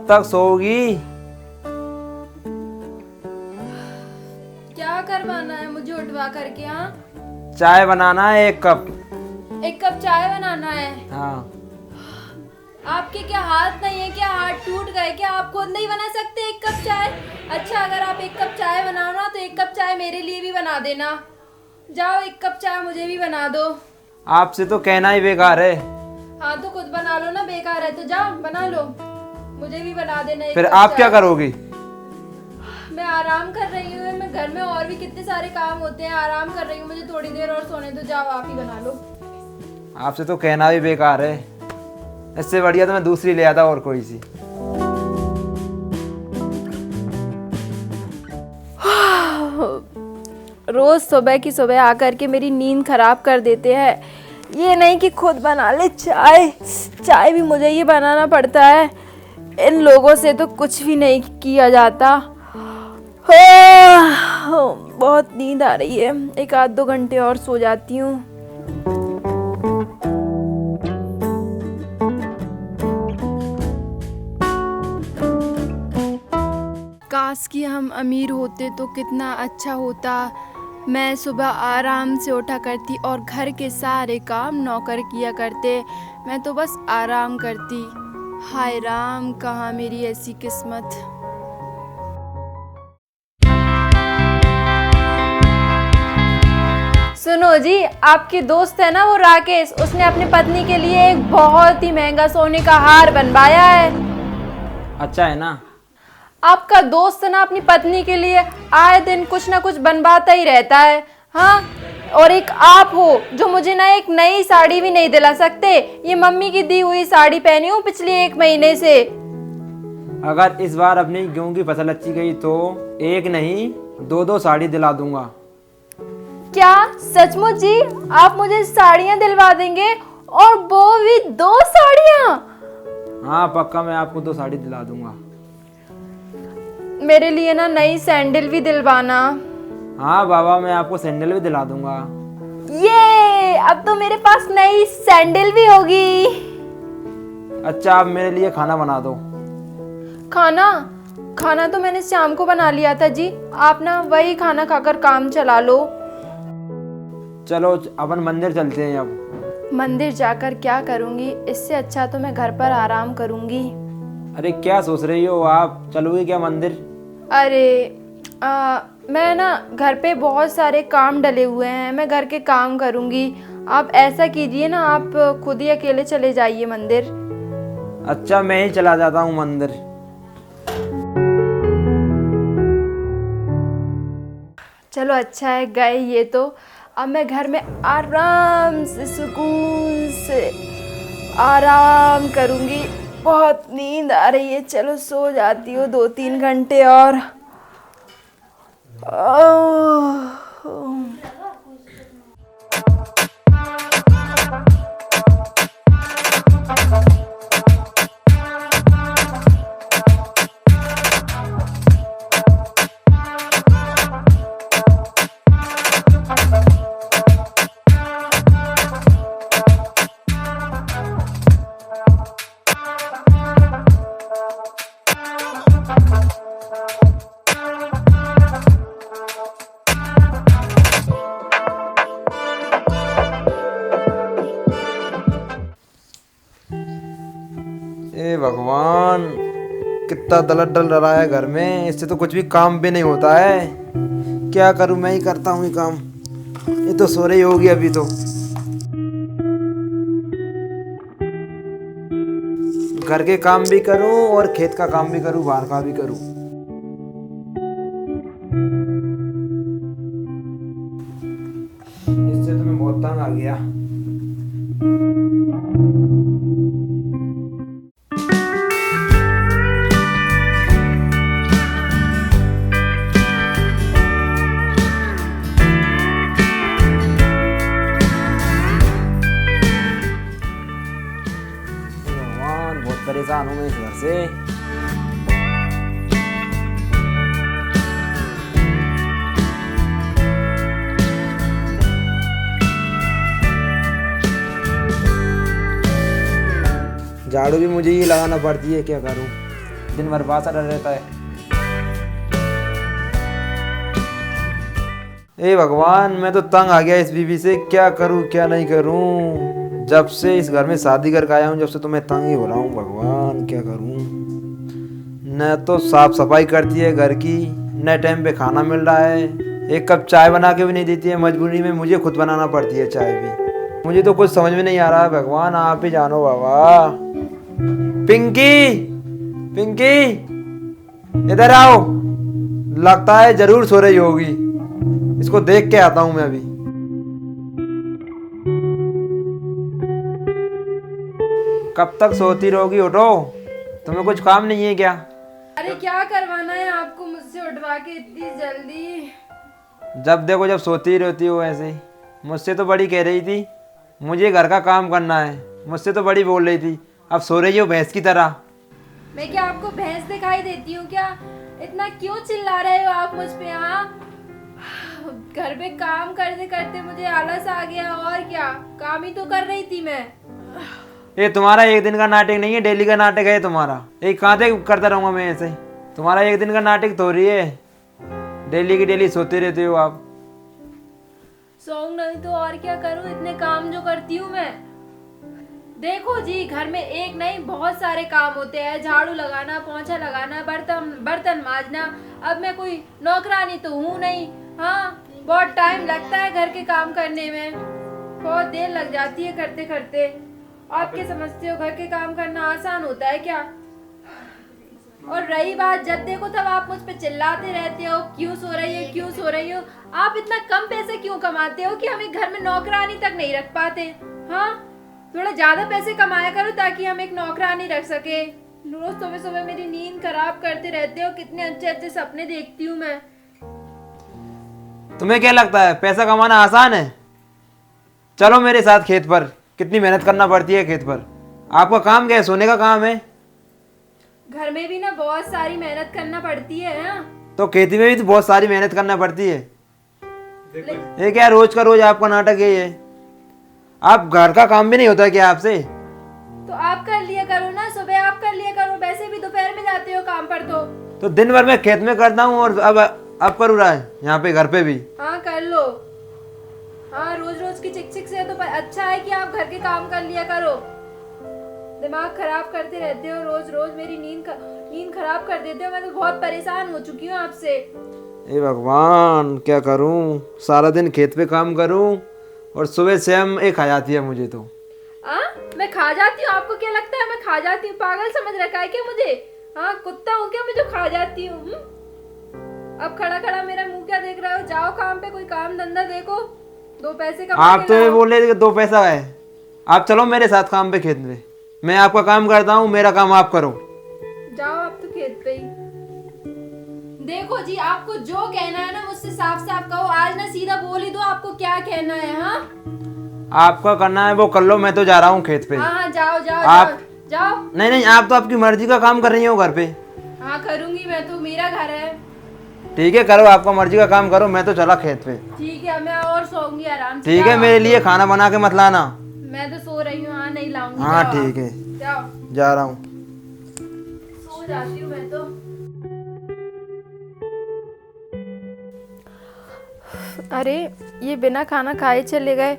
तक सोओगी? क्या करवाना है मुझे उठवा करके? हाँ, चाय बनाना है 1 कप। 1 कप चाय बनाना है? हाँ। आपके क्या हाथ नहीं है क्या? हाथ टूट गए क्या? आप खुद नहीं बना सकते 1 कप चाय? अच्छा, अगर आप 1 कप चाय बनाओ ना तो 1 कप चाय मेरे लिए भी बना देना। जाओ, 1 कप चाय मुझे भी बना दो। आपसे तो कहना ही बेकार है। हाँ तो खुद बना लो ना, बेकार है तो जाओ बना लो, मुझे भी बना देना 1 फिर कप आप क्या चाय। करोगी? मैं आराम कर रही हूँ, मैं घर में और भी कितने सारे काम होते हैं, आराम कर रही हूँ, मुझे थोड़ी देर और सोने दो। जाओ आप ही बना लो। आपसे तो कहना भी बेकार है। इससे बढ़िया तो मैं दूसरी ले आता और कोई सी। रोज सुबह की सुबह आकर के मेरी नींद खराब कर देते हैं। ये नहीं कि खुद बना ले चाय, चाय भी मुझे ही बनाना पड़ता है। इन लोगों से तो कुछ भी नहीं किया जाता। बहुत नींद आ रही है, 1-2 घंटे और सो जाती हूँ। काश कि हम अमीर होते तो कितना अच्छा होता। मैं सुबह आराम से उठा करती और घर के सारे काम नौकर किया करते, मैं तो बस आराम करती। हाय राम, कहाँ मेरी ऐसी किस्मत। सुनो जी, आपकी दोस्त है ना वो राकेश, उसने अपनी पत्नी के लिए एक बहुत ही महंगा सोने का हार बनवाया है। अच्छा है ना? आपका दोस्त ना अपनी पत्नी के लिए आए दिन कुछ ना कुछ बनवाता ही रहता है। हाँ, और एक आप हो जो मुझे ना एक नई साड़ी भी नहीं दिला सकते। ये मम्मी की दी हुई साड़ी पहनी हूँ पिछले 1 महीने से। अगर इस बार अपनी गेहूं की फसल अच्छी गई तो 1 नहीं 2-2 साड़ी दिला दूंगा। क्या सचमुच जी? आप मुझे साड़ियाँ दिलवा देंगे, और वो भी 2 साड़ियाँ? हाँ पक्का, मैं आपको 2 साड़ी दिला दूंगा। मेरे लिए ना नई सैंडल भी दिलवाना। हाँ बाबा, मैं आपको सैंडल भी दिला दूंगा। ये अब तो मेरे पास नई सैंडल भी होगी। अच्छा, आप मेरे लिए खाना बना दो। खाना तो मैंने शाम को बना लिया था जी। आप ना वही खाना खाकर काम चला लो। चलो अपन मंदिर चलते हैं अब। मंदिर जाकर क्या करूंगी? इससे अच्छा तो मैं घर पर आराम करूंगी। अरे क्या सोच रही हो आप? चलोगे क्या मंदिर? अरे मैं ना घर पे बहुत सारे काम डले हुए हैं, मैं घर के काम करूंगी। आप ऐसा कीजिए ना, आप खुद ही अकेले चले जाइए मंदिर। अच्छा, मैं ही चला जाता हूँ मंदिर। चलो अच्छा है, गए ये तो। अब मैं घर में आराम से सुकून से आराम करूंगी। बहुत नींद आ रही है, चलो सो जाती हूँ 2-3 घंटे और। ए भगवान, कितना दलत डल रहा है घर में, इससे तो कुछ भी काम भी नहीं होता है। क्या करूं, मैं ही करता हूँ ये काम। ये तो सो रही होगी अभी तो। घर के काम भी करूं और खेत का काम भी करूं, बाहर का भी करूं। इससे तो मैं बहुत तंग आ गया। भगवान, बहुत परेशान हूं मैं इस घर से। झाड़ू भी मुझे ही लगाना पड़ती है, क्या करूं। दिन भर बासा डर रहता है। ए भगवान, मैं तो तंग आ गया इस बीवी से, क्या करूं क्या नहीं करूं। जब से इस घर में शादी करके आया हूं, जब से तो मैं तंग ही हो रहा हूं। भगवान क्या करूं। न तो साफ सफाई करती है घर की, न टाइम पे खाना मिल रहा है, एक कप चाय बना के भी नहीं देती है। मजबूरी में मुझे खुद बनाना पड़ती है चाय भी। मुझे तो कुछ समझ में नहीं आ रहा है। भगवान आप ही जानो बाबा। पिंकी, पिंकी इधर आओ। लगता है जरूर सो रही होगी, इसको देख के आता हूं मैं अभी। कब तक सोती रहोगी, उठो। तुम्हें कुछ काम नहीं है क्या? अरे क्या करवाना है आपको मुझसे उठवा के इतनी जल्दी? जब देखो जब सोती ही रहती हो ऐसे। मुझसे तो बड़ी कह रही थी मुझे घर का काम करना है, मुझसे तो बड़ी बोल रही थी, अब सो रही हो भैंस की तरह। मैं क्या आपको भैंस दिखाई देती हूँ क्या? इतना क्यों चिल्ला रहे हो आप मुझ पे? हाँ, घर पे काम करते करते मुझे आलस आ गया, और क्या, काम ही तो कर रही थी मैं। ये तुम्हारा एक दिन का नाटक नहीं है, डेली का नाटक है तुम्हारा। एक कहाँ तक करता रहूंगा मैं ऐसे? तुम्हारा एक दिन का नाटक तो रही है, डेली की डेली सोते रहते हो आप। सोऊं नहीं तो और क्या करूं, इतने काम जो करती हूँ मैं। देखो जी, घर में एक नहीं बहुत सारे काम होते हैं, झाड़ू लगाना, पोंछा लगाना, बर्तन मांजना। अब मैं कोई नौकरानी तो हूँ नहीं। हाँ, बहुत टाइम लगता है घर के काम करने में, बहुत देर लग जाती है करते करते। आप क्या समझते हो घर के काम करना आसान होता है क्या? और रही बात, जब देखो तब आप मुझ पे चिल्लाते रहते हो, क्यों सो रही हो, क्यों सो रही हो। आप इतना कम पैसे क्यों कमाते हो कि हम एक घर में नौकरानी तक नहीं रख पाते? हाँ, थोड़ा ज्यादा पैसे कमाया करो ताकि हम एक नौकरानी रख सके। रोज सुबह सुबह मेरी नींद खराब करते रहते हो, कितने अच्छे अच्छे सपने देखती हूँ मैं। तुम्हें क्या लगता है पैसा कमाना आसान है? चलो मेरे साथ खेत पर, कितनी मेहनत करना पड़ती है खेत पर। आपका काम क्या है? सोने का काम है। घर में भी ना बहुत सारी मेहनत करना पड़ती है ना? तो खेती में भी तो बहुत सारी मेहनत करना पड़ती है। ये क्या रोज का रोज आपका नाटक है ये? आप घर का काम भी नहीं होता क्या आपसे? तो आप कर लिया करो ना, सुबह आप कर लिया करो, वैसे भी दोपहर में जाते हो काम पर। तो दिन भर मैं खेत में करता हूँ और अब कर रहा है यहाँ पे घर पे भी। हाँ कर लो। हाँ, रोज रोज की चिक चिक से तो अच्छा है कि आप घर के काम कर लिया करो। दिमाग खराब करते रहते हो, रोज रोज मेरी नींद खराब कर देते हो। मैं तो बहुत परेशान हो चुकी हूँ आपसे। ए भगवान क्या करूँ, सारा दिन खेत पे काम करूँ और सुबह से हम एक खा जाती है मुझे तो। मैं खा जाती हूँ? आपको क्या लगता है मैं खा जाती हूँ? पागल समझ रखा है क्या मुझे? हाँ, कुत्ता हूँ क्या मैं जो खा जाती हूँ? अब खड़ा खड़ा मेरा मुंह क्या देख रहे हो? जाओ काम पे, कोई काम धंधा देखो, दो पैसे कमा आप तो ये बोल रहे थे कि दो पैसा है। आप चलो मेरे साथ काम पे खेत में, मैं आपका काम करता हूँ, मेरा काम आप करो। जाओ आप तो खेत पे ही। देखो जी, आपको जो कहना है ना मुझसे साफ साफ कहो, आज ना सीधा बोल ही दो आपको क्या कहना है। हाँ, आपका करना है वो कर लो, मैं तो जा रहा हूँ खेत पे। हाँ जाओ जाओ आप जाओ, जाओ। नहीं नहीं, आप तो आपकी मर्जी का काम कर रही हो घर पे। हाँ करूंगी, मैं तो, मेरा घर है। ठीक है करो, आपका मर्जी का काम करो, मैं तो चला खेत पे। ठीक है, मैं और सोऊंगी आराम से। ठीक है, मेरे लिए खाना बना के मत लाना। मैं तो सो रही हूँ। हाँ, नहीं लाऊंगी। हाँ जाओ ठीक है, आप, जाओ। जा रहा हूँ। सो जाती हूँ मैं तो। अरे ये बिना खाना खाए चले गए।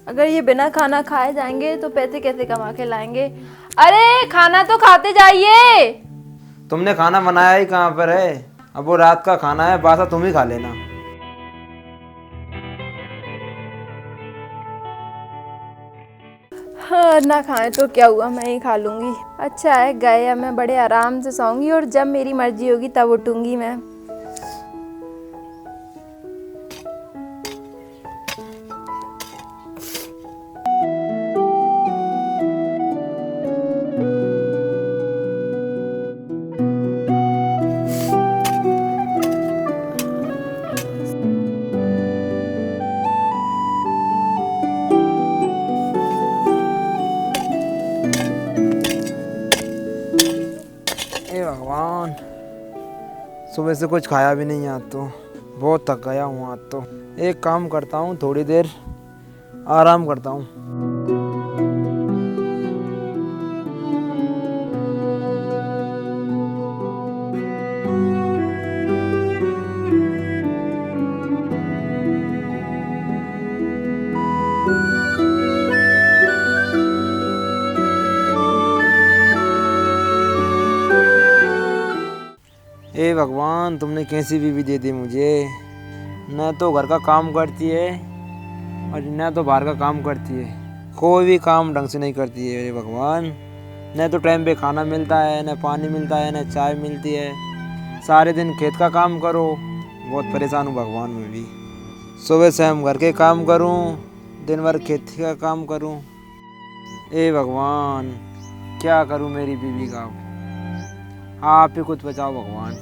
अगर ये बिना खाना खाए जाएंगे तो पैसे कैसे कमा के लाएंगे? अरे खाना तो खाते जाइए। तुमने खाना बनाया ही कहाँ पर है? अब वो रात का खाना है, बासा तुम ही खा लेना। हाँ, ना खाए तो क्या हुआ, मैं ही खा लूंगी। अच्छा है, गए, अब मैं बड़े आराम से सोऊंगी और जब मेरी मर्जी होगी तब उठूंगी मैं। भगवान, सुबह से कुछ खाया भी नहीं आज तो, बहुत थक गया हूँ आज तो। एक काम करता हूँ, थोड़ी देर आराम करता हूँ। भगवान, तुमने कैसी बीवी दे दी मुझे। न तो घर का काम करती है और न तो बाहर का काम करती है, कोई भी काम ढंग से नहीं करती है। अरे भगवान, न तो टाइम पे खाना मिलता है, न पानी मिलता है, न चाय मिलती है। सारे दिन खेत का काम करो, बहुत परेशान हूँ भगवान मैं भी। सुबह से हम घर के काम करूँ, दिन भर खेती का काम करूँ। ए भगवान, क्या करूँ मेरी बीवी का। आप ही कुछ बचाओ भगवान,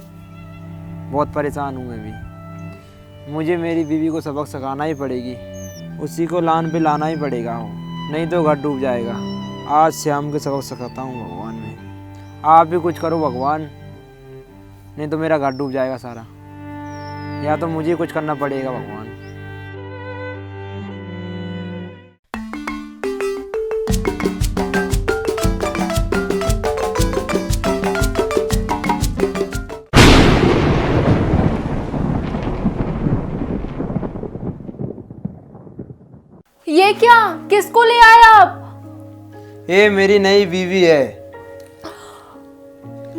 बहुत परेशान हूँ मैं भी। मुझे मेरी बीवी को सबक सिखाना ही पड़ेगी, उसी को लान पे लाना ही पड़ेगा, नहीं तो घर डूब जाएगा। आज शाम के सबक सिखाता हूँ भगवान मैं। आप ही कुछ करो भगवान, नहीं तो मेरा घर डूब जाएगा सारा, या तो मुझे कुछ करना पड़ेगा भगवान। ये क्या, किसको ले आए आप? ये मेरी नई बीवी है।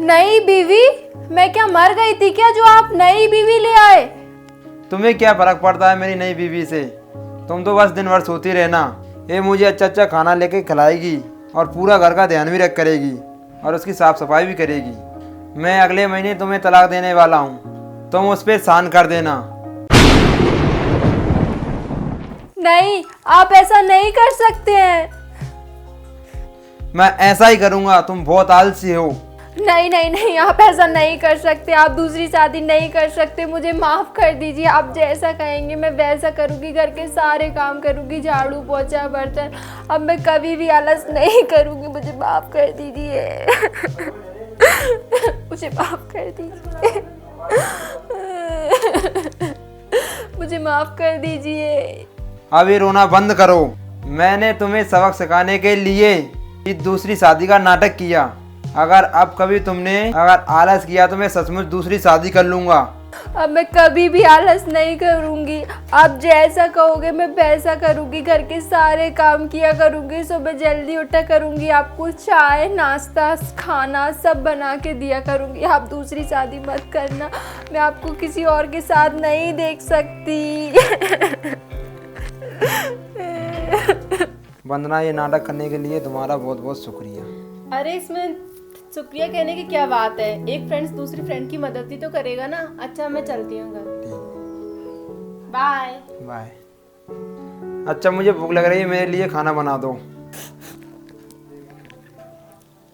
नई बीवी? मैं क्या मर गई थी क्या जो आप नई बीवी ले आए? तुम्हें क्या फर्क पड़ता है मेरी नई बीवी से? तुम तो बस दिन भर सोती रहना। ये मुझे अच्छा अच्छा खाना लेके खिलाएगी और पूरा घर का ध्यान भी रख करेगी और उसकी साफ सफाई भी करेगी। मैं अगले महीने तुम्हें तलाक देने वाला हूँ, तुम उस पर साइन कर देना। नहीं, आप ऐसा नहीं कर सकते हैं। मैं ऐसा ही करूँगा, तुम बहुत आलसी हो। नहीं नहीं नहीं, आप ऐसा नहीं कर सकते। आप दूसरी शादी नहीं कर सकते। मुझे माफ कर दीजिए। आप जैसा कहेंगे मैं वैसा करूँगी। घर के सारे काम करूँगी, झाड़ू पोछा बर्तन। अब मैं कभी भी आलस नहीं करूँगी। मुझे माफ कर दीजिए। मुझे माफ कर दीजिए। मुझे माफ कर दीजिए। अभी रोना बंद करो। मैंने तुम्हें सबक सिखाने के लिए ये दूसरी शादी का नाटक किया। अगर अब कभी तुमने आलस किया तो मैं सचमुच दूसरी शादी कर लूंगा। अब मैं कभी भी आलस नहीं करूंगी। आप जैसा कहोगे मैं वैसा करूंगी। घर के सारे काम किया करूंगी, सुबह जल्दी उठा करूंगी, आपको चाय नाश्ता खाना सब बना के दिया करूंगी। आप दूसरी शादी मत करना। मैं आपको किसी और के साथ नहीं देख सकती। वंदना, ये नाटक करने के लिए तुम्हारा बहुत बहुत शुक्रिया। अरे इसमें शुक्रिया कहने की क्या बात है। एक फ्रेंड दूसरी फ्रेंड की मदद ही तो करेगा ना। अच्छा मैं चलती हूँ घर। Bye bye. अच्छा, मुझे भूख लग रही है, मेरे लिए खाना बना दो।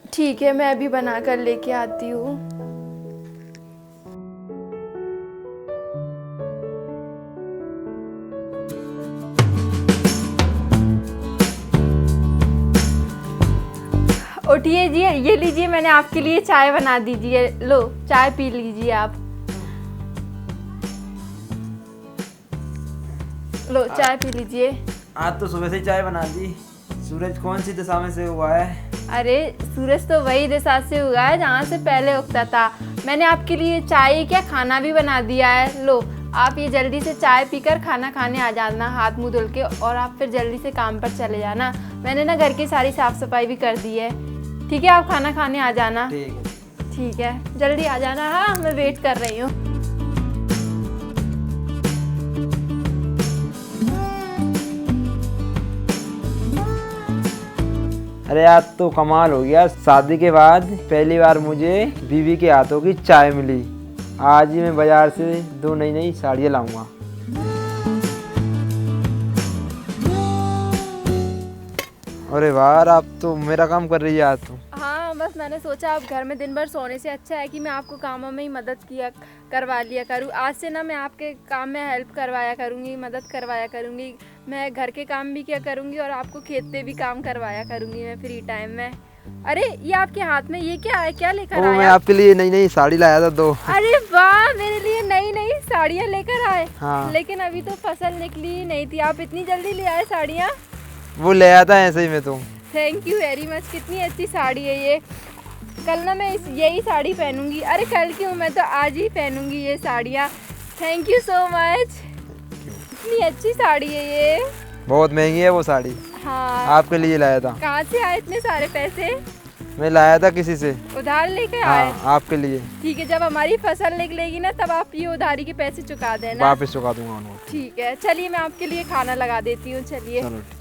ठीक है, मैं अभी बना कर लेके आती हूँ। उठिए जी, ये लीजिए, मैंने आपके लिए चाय बना दीजिए। लो चाय पी लीजिए आप। लो चाय पी लीजिए। आज तो सुबह से चाय बना दी। सूरज कौन सी दिशा में से हुआ है? अरे सूरज तो वही दिशा से उगा है जहाँ से पहले उगता था। मैंने आपके लिए चाय क्या खाना भी बना दिया है। लो आप ये जल्दी से चाय पीकर खाना खाने आ जाना, हाथ मुंह धुल के, और आप फिर जल्दी से काम पर चले जाना। मैंने ना घर की सारी साफ सफाई भी कर दी है। ठीक है, आप खाना खाने आ जाना। ठीक है, जल्दी आ जाना। हाँ, मैं वेट कर रही हूँ। अरे आज तो कमाल हो गया। शादी के बाद पहली बार मुझे बीवी के हाथों की चाय मिली। आज ही मैं बाजार से 2 नई नई साड़ियाँ लाऊंगा। अरे वाह, आप तो मेरा काम कर रही है आज तो। हाँ, बस मैंने सोचा आप घर में दिन भर सोने से अच्छा है कि मैं आपको कामों में ही मदद करवा लिया करूँ। आज से ना मैं आपके काम में हेल्प करवाया करूँगी, मदद करवाया करूँगी। मैं घर के काम भी किया करूँगी और आपको खेत पे भी काम करवाया करूँगी मैं फ्री टाइम में। अरे ये आपके हाथ में ये क्या है? क्या लेकर आए? मैं आपके लिए नई नई साड़ी लाया था 2। अरे वाह, मेरे लिए नई नई साड़ियाँ लेकर आए। हाँ। लेकिन अभी तो फसल निकली ही नहीं थी, आप इतनी जल्दी ले आए साड़ियाँ? वो ले आया था ऐसे ही मैं तो। Thank you very much. कितनी अच्छी साड़ी है ये। कल ना मैं यही साड़ी पहनूंगी। अरे कल क्यों, मैं तो आज ही पहनूंगी ये साड़ियाँ। Thank you so much. इतनी अच्छी साड़ी है ये। बहुत महंगी है वो साड़ी। हाँ। आपके लिए लाया था। कहाँ से आए इतने सारे पैसे? मैं लाया था किसी से। उधार लेके आए? हाँ आपके लिए। ठीक है, जब हमारी फसल निकलेगी ना तब आप ये उधारी के पैसे चुका देना। वापस चुका दूंगा उनको। ठीक है, चलिए मैं आपके लिए खाना लगा देती हूँ। चलिए। चलो ठीक।